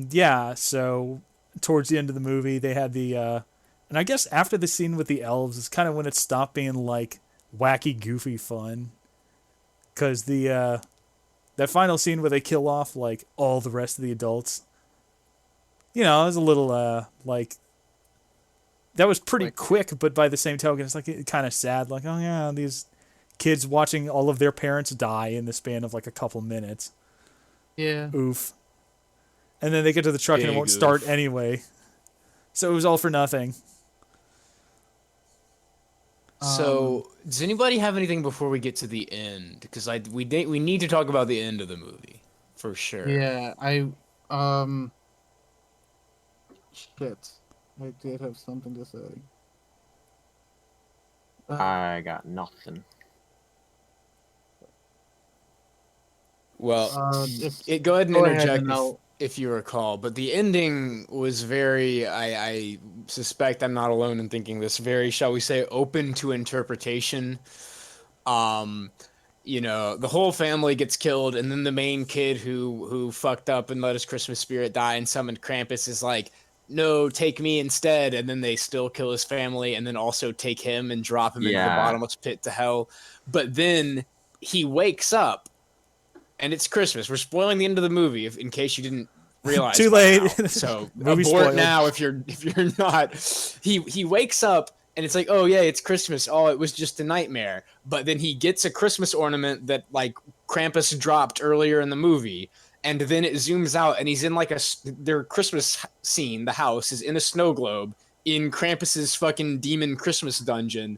Yeah, so towards the end of the movie they had the and I guess after the scene with the elves is kind of when it stopped being like wacky goofy fun, because the that final scene where they kill off like all the rest of the adults, it was a little like that was pretty quick, but by the same token it's like kind of sad, like, oh yeah, these kids watching all of their parents die in the span of like a couple minutes. Yeah. Oof. And then they get to the truck and it won't start anyway. So it was all for nothing. So, does anybody have anything before we get to the end? Because we need to talk about the end of the movie for sure. Yeah, shit. I did have something to say. I got nothing. Well, go ahead and interject if you recall. But the ending was very, I suspect I'm not alone in thinking this, very, shall we say, open to interpretation. The whole family gets killed, and then the main kid who fucked up and let his Christmas spirit die and summoned Krampus is like, no, take me instead. And then they still kill his family and then also take him and drop him into the bottomless pit to hell. But then he wakes up and it's Christmas. We're spoiling the end of the movie in case you didn't realize. Too late. So Movie abort spoiled. now if you're not. He wakes up and it's like, oh yeah, it's Christmas. Oh, it was just a nightmare. But then he gets a Christmas ornament that like Krampus dropped earlier in the movie. And then it zooms out, and he's in like their Christmas scene. The house is in a snow globe in Krampus's fucking demon Christmas dungeon,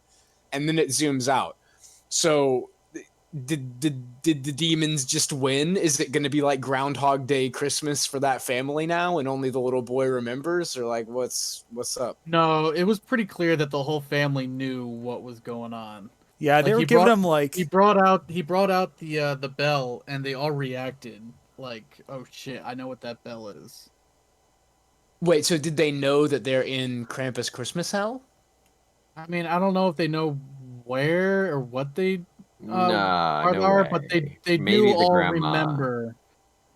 and then it zooms out. So did the demons just win? Is it going to be like Groundhog Day Christmas for that family now, and only the little boy remembers, or like what's up? No, it was pretty clear that the whole family knew what was going on. Yeah, they were giving him like he brought out the bell, and they all reacted like, "Oh shit, I know what that bell is." Wait, so did they know that they're in Krampus Christmas Hell? I mean, I don't know if they know where or what they Nah, no are, way. but they Maybe do the all grandma. remember.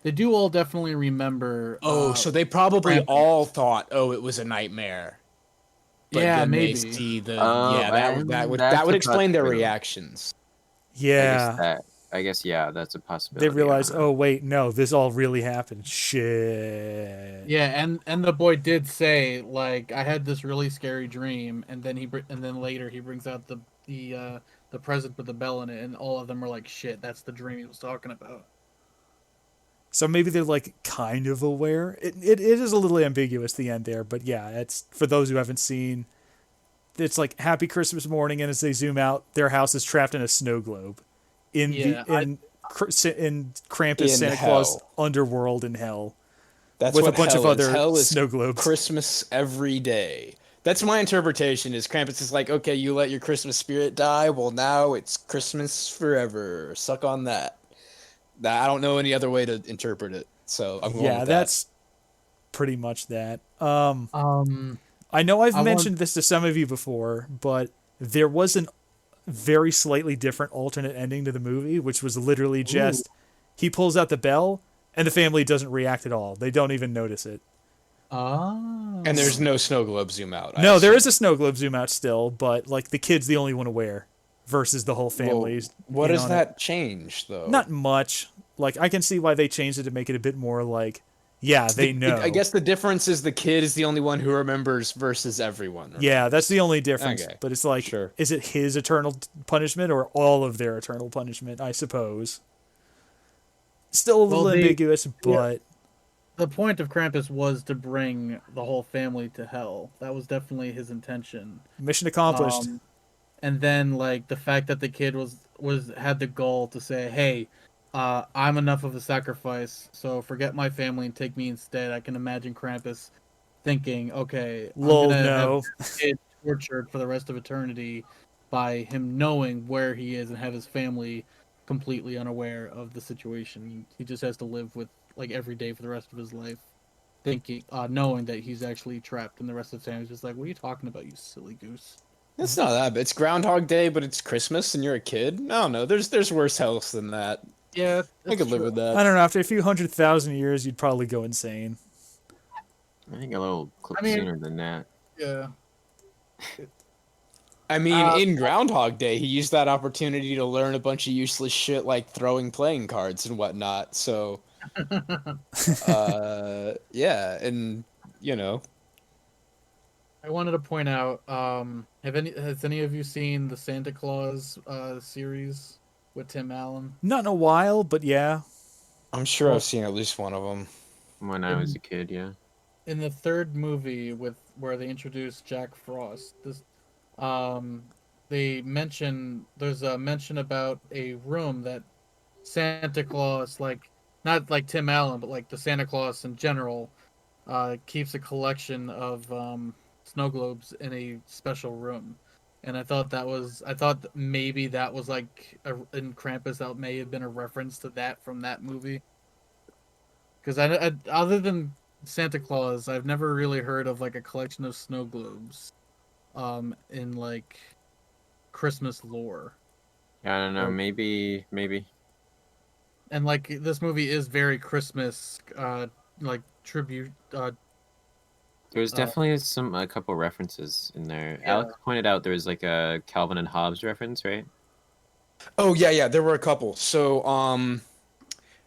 They do all definitely remember. Oh, so they probably Krampus. all thought, "Oh, it was a nightmare." But Yeah, then they maybe. see the and that that's would a explain their possibility. reactions. yeah. I guess yeah, that's a possibility. They realize, I don't know. oh wait, no, this all really happened. Shit. Yeah, and the boy did say like, I had this really scary dream, and then later he brings out the present with the bell in it, and all of them are like, shit, that's the dream he was talking about. So maybe they're like kind of aware. It is a little ambiguous the end there, but yeah, it's for those who haven't seen. It's like Happy Christmas Morning, and as they zoom out, their house is trapped in a snow globe, in in Krampus In Santa hell. Claus underworld in hell, That's with a what bunch of hell is. other Hell is snow globes. Christmas every day. That's my interpretation. Is Krampus is like, okay, you let your Christmas spirit die. Well, now it's Christmas forever. Suck on that. I don't know any other way to interpret it. So I'm going with that. That's pretty much that. Um, I know I've I mentioned this to some of you before, but there was an very slightly different alternate ending to the movie, which was literally just he pulls out the bell and the family doesn't react at all. They don't even notice it. And there's no snow globe zoom out. No, there is a snow globe zoom out still, but like the kid's the only one aware versus the whole family's. What in does on that it. change though? Not much. Like I can see why they changed it to make it a bit more like, yeah, they know. I guess the difference is the kid is the only one who remembers versus everyone. Yeah, that's the only difference. Okay, But it's like, sure. Is it his eternal punishment or all of their eternal punishment? I suppose. Still a little ambiguous, but the point of Krampus was to bring the whole family to hell. That was definitely his intention. mission accomplished. And then like the fact that the kid had the goal to say, "Hey, I'm enough of a sacrifice, so forget my family and take me instead." I can imagine Krampus thinking, "Okay, Lol, I'm gonna no. have this kid tortured for the rest of eternity by him knowing where he is and have his family completely unaware of the situation. He just has to live with like every day for the rest of his life, thinking, knowing that he's actually trapped, and the rest of the family's just like, "What are you talking about, you silly goose?" It's not that. But it's Groundhog Day, but it's Christmas, and you're a kid. No, there's worse hells than that. Yeah, I could live with that. I don't know. After a few 100,000 years, you'd probably go insane. I think a little sooner than that. Yeah. I mean, in Groundhog Day, he used that opportunity to learn a bunch of useless shit like throwing playing cards and whatnot. So, yeah, and you know, I wanted to point out, has any of you seen the Santa Claus series with Tim Allen? Not in a while, but yeah. I'm sure I've seen at least one of them. When I was a kid, yeah. In the third movie where they introduced Jack Frost, there's a mention about a room that Santa Claus, like not like Tim Allen, but like the Santa Claus in general, keeps a collection of snow globes in a special room. And I thought maybe that was like in Krampus, that may have been a reference to that from that movie. Because I other than Santa Claus, I've never really heard of like a collection of snow globes, in like Christmas lore. Yeah, I don't know. Maybe. And like this movie is very Christmas, like tribute. There's definitely a couple references in there. Yeah. Alex pointed out there was like a Calvin and Hobbes reference, right? Oh yeah, there were a couple. So,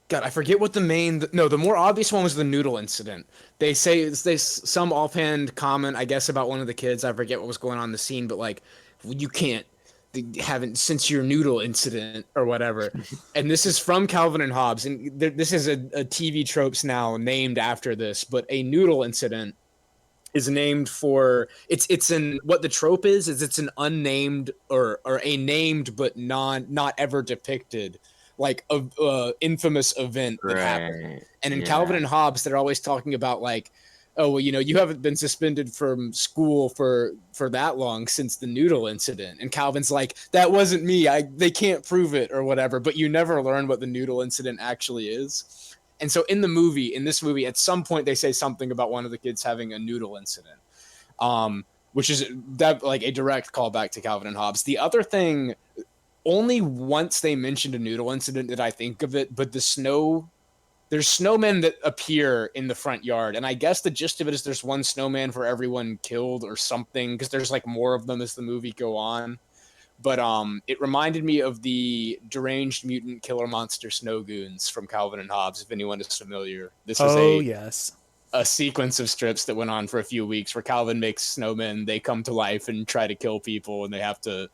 God, I forget what the more obvious one was the noodle incident. They say some offhand comment, I guess, about one of the kids. I forget what was going on in the scene, but like, you can't haven't since your noodle incident or whatever. And this is from Calvin and Hobbes, and this is a TV tropes now named after this. But a noodle incident is named for it's an what the trope is it's an unnamed or a named but not ever depicted like a infamous event that happened. Right. And in Yeah. Calvin and Hobbes, they're always talking about like, oh well, you haven't been suspended from school for that long since the noodle incident. And Calvin's like, that wasn't me. They can't prove it or whatever. But you never learn what the noodle incident actually is. And so in this movie, at some point they say something about one of the kids having a noodle incident, which is that like a direct callback to Calvin and Hobbes. The other thing, only once they mentioned a noodle incident did I think of it, but there's snowmen that appear in the front yard, and I guess the gist of it is there's one snowman for everyone killed or something, because there's like more of them as the movie go on. But it reminded me of the deranged mutant killer monster snow goons from Calvin and Hobbes, if anyone is familiar. This was yes. a sequence of strips that went on for a few weeks where Calvin makes snowmen, they come to life and try to kill people, and they have to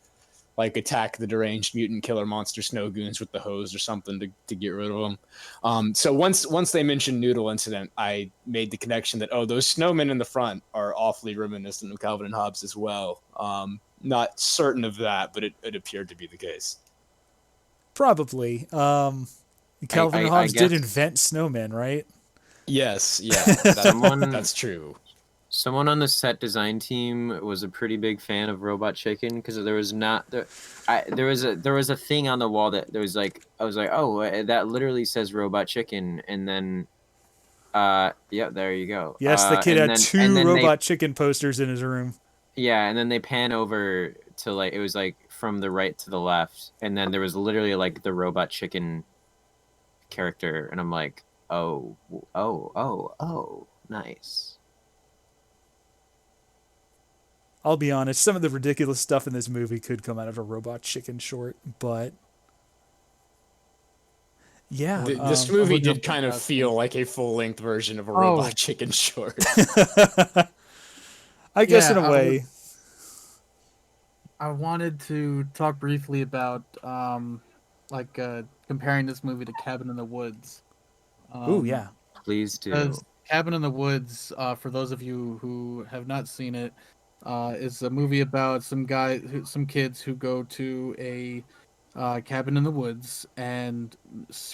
like attack the deranged mutant killer monster snow goons with the hose or something to get rid of them. So once they mentioned noodle incident, I made the connection that, oh, those snowmen in the front are awfully reminiscent of Calvin and Hobbes as well. Not certain of that, but it appeared to be the case. Probably. Calvin and Hobbes did invent snowmen, right? Yes, yeah, that's true. Someone on the set design team was a pretty big fan of Robot Chicken, because there was a thing on the wall that there was like, I was like, oh, that literally says Robot Chicken, and then yeah, there you go. Yes, the kid had two Robot Chicken posters in his room. Yeah, and then they pan over to like, it was like from the right to the left, and then there was literally like the Robot Chicken character, and I'm like, oh, nice. I'll be honest, some of the ridiculous stuff in this movie could come out of a Robot Chicken short, but yeah. This movie did kind of feel like a full-length version of a Robot Chicken short. I guess in a way. I wanted to talk briefly about comparing this movie to Cabin in the Woods. Yeah. Please do. Cabin in the Woods, for those of you who have not seen it, is a movie about some kids who go to a cabin in the woods, and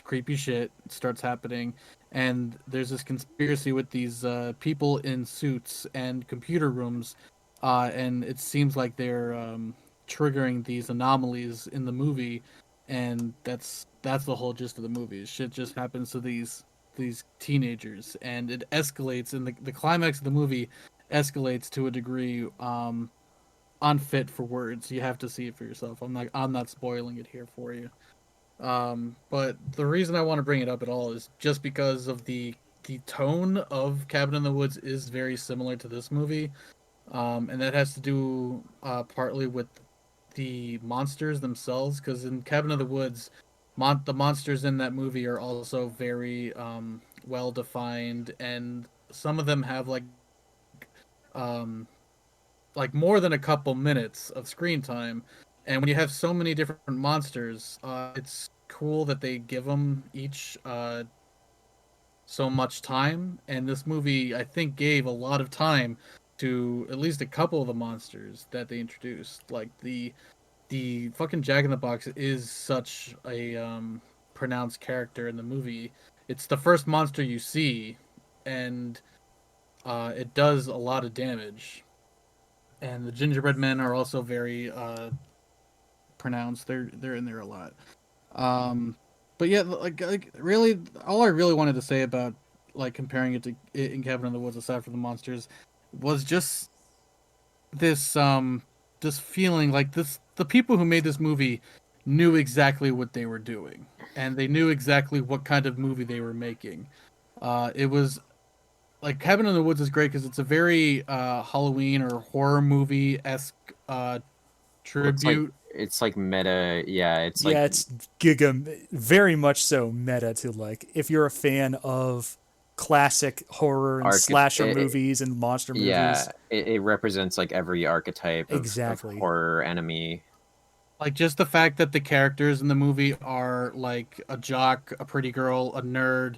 creepy shit starts happening, and there's this conspiracy with these people in suits and computer rooms, and it seems like they're triggering these anomalies in the movie, and that's the whole gist of the movie. Shit just happens to these teenagers, and it escalates, and the climax of the movie escalates to a degree unfit for words. You have to see it for yourself. I'm not spoiling it here for you. But the reason I want to bring it up at all is just because of the tone of Cabin in the Woods is very similar to this movie, and that has to do partly with the monsters themselves. Because in Cabin in the Woods, the monsters in that movie are also very well defined, and some of them have like more than a couple minutes of screen time. And when you have so many different monsters, it's cool that they give them each so much time. And this movie, I think, gave a lot of time to at least a couple of the monsters that they introduced. Like the fucking Jack in the Box is such a pronounced character in the movie. It's the first monster you see, and it does a lot of damage. And the gingerbread men are also very pronounced. They're in there a lot. But yeah, like really, all I really wanted to say about like comparing it to in Cabin in the Woods, aside from the monsters, was just this feeling like the people who made this movie knew exactly what they were doing, and they knew exactly what kind of movie they were making. It was like Cabin in the Woods is great because it's a very Halloween or horror movie-esque tribute. It's like meta, yeah. It's like, it's very much so meta to like if you're a fan of classic horror and slasher movies and monster movies. Yeah, it represents like every archetype of horror enemy. Like just the fact that the characters in the movie are like a jock, a pretty girl, a nerd,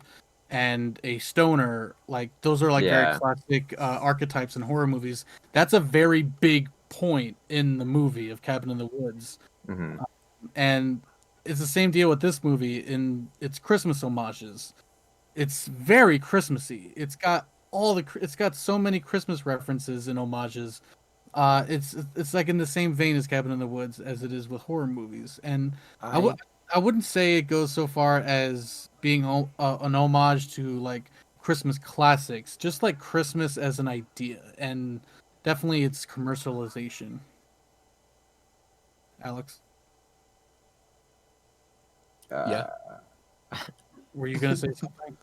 and a stoner, like those are like very Yeah. classic archetypes in horror movies. That's a very big point in the movie of Cabin in the Woods. Hmm. And it's the same deal with this movie in its Christmas homages. It's very Christmassy. It's got so many Christmas references and homages. It's like in the same vein as Cabin in the Woods as it is with horror movies. And I wouldn't say it goes so far as being an homage to like Christmas classics, just like Christmas as an idea, and definitely its commercialization. Alex, Yeah. were you gonna say something?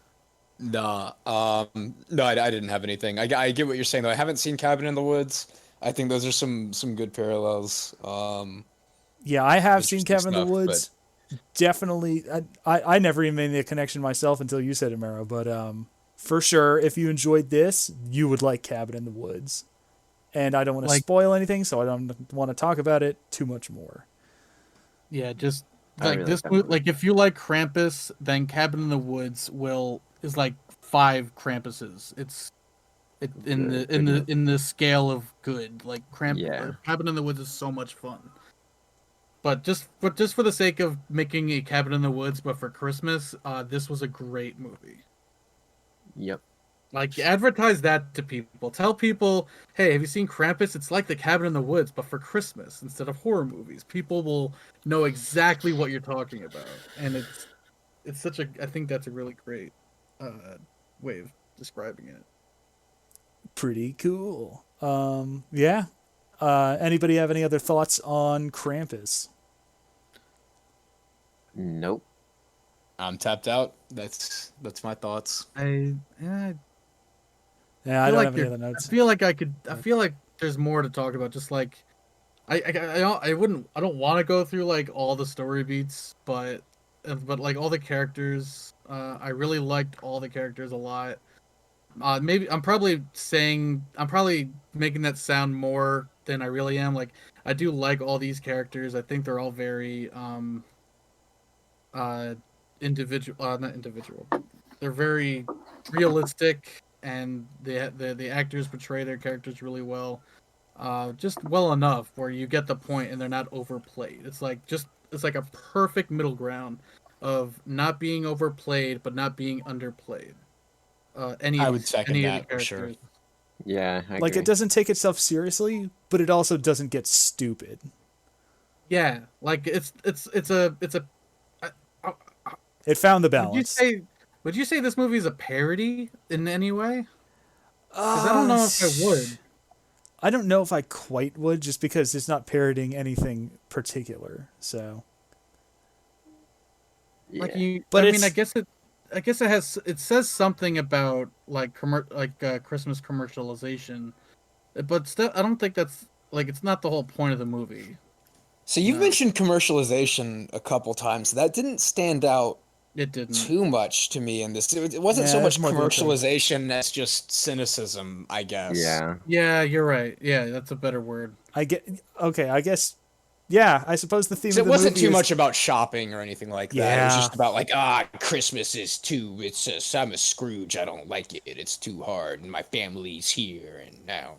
Nah. No, I didn't have anything. I get what you're saying though. I haven't seen Cabin in the Woods. I think those are some good parallels. Yeah, I have seen Interesting Cabin in the stuff, Woods. Definitely, I never even made the connection myself until you said it, Mero. But for sure, if you enjoyed this, you would like Cabin in the Woods. And I don't want to spoil anything, so I don't want to talk about it too much more. Yeah, just I like really this. like that movie. Like if you like Krampus, then Cabin in the Woods is like 5 Krampuses. In the scale of good. Like Cabin in the Woods is so much fun. But just for the sake of making a Cabin in the Woods, but for Christmas, this was a great movie. Yep. Like advertise that to people. Tell people, hey, have you seen Krampus? It's like the Cabin in the Woods, but for Christmas instead of horror movies. People will know exactly what you're talking about, and it's such a. I think that's a really great way of describing it. Pretty cool. Yeah. Anybody have any other thoughts on Krampus? Nope. I'm tapped out. That's my thoughts. Yeah, I don't have any other notes. I feel like I feel like there's more to talk about. Just like I don't want to go through like all the story beats, but like all the characters, I really liked all the characters a lot. Maybe I'm probably making that sound more than I really am. Like I do like all these characters. I think they're all very individual. Not individual. They're very realistic, and the actors portray their characters really well. Just well enough where you get the point and they're not overplayed. It's like a perfect middle ground of not being overplayed but not being underplayed. I would second that for sure. Yeah, I Like agree. it doesn't take itself seriously, but it also doesn't get stupid. Yeah, like it's a. It found the balance. Would you say this movie is a parody in any way? Because I don't know if I would. I don't know if I quite would, just because it's not parodying anything particular. So, Yeah. Like I guess it says something about like Christmas commercialization, but still I don't think that's like it's not the whole point of the movie. So you've mentioned commercialization a couple times. That didn't stand out It didn't. too much to me in this. It wasn't Yeah, so it's much more than commercialization as just cynicism, I guess. Yeah. Yeah, you're right. Yeah, that's a better word. I guess. Yeah, I suppose the theme So of it the wasn't movie too is- much about shopping or anything like that. It was Yeah. just about like, Christmas is too. I'm a Scrooge. I don't like it. It's too hard, and my family's here, and now.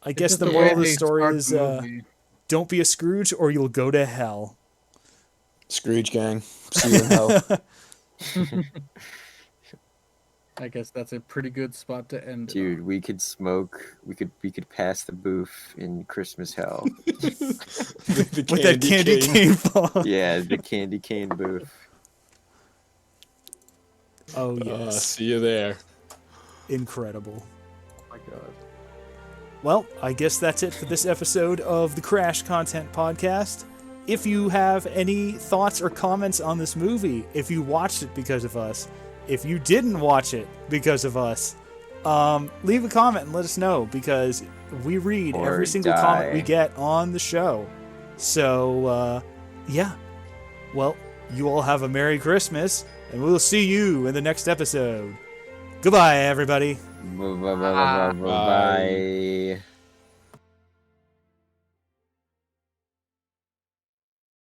I guess It's the just moral way of the they story start is the movie. don't be a Scrooge or you'll go to hell. Scrooge gang. See you in hell. I guess that's a pretty good spot to end. Dude, we could smoke. We could pass the booth in Christmas hell. With that candy cane fall. Yeah, the candy cane booth. Oh yes, See you there. incredible. Oh my god. Well, I guess that's it for this episode of the Crash Content Podcast. If you have any thoughts or comments on this movie, if you watched it because of us, if you didn't watch it because of us, leave a comment and let us know, because we read Or every single die. comment we get on the show. So, yeah. Well, you all have a Merry Christmas, and we'll see you in the next episode. Goodbye, everybody. Bye.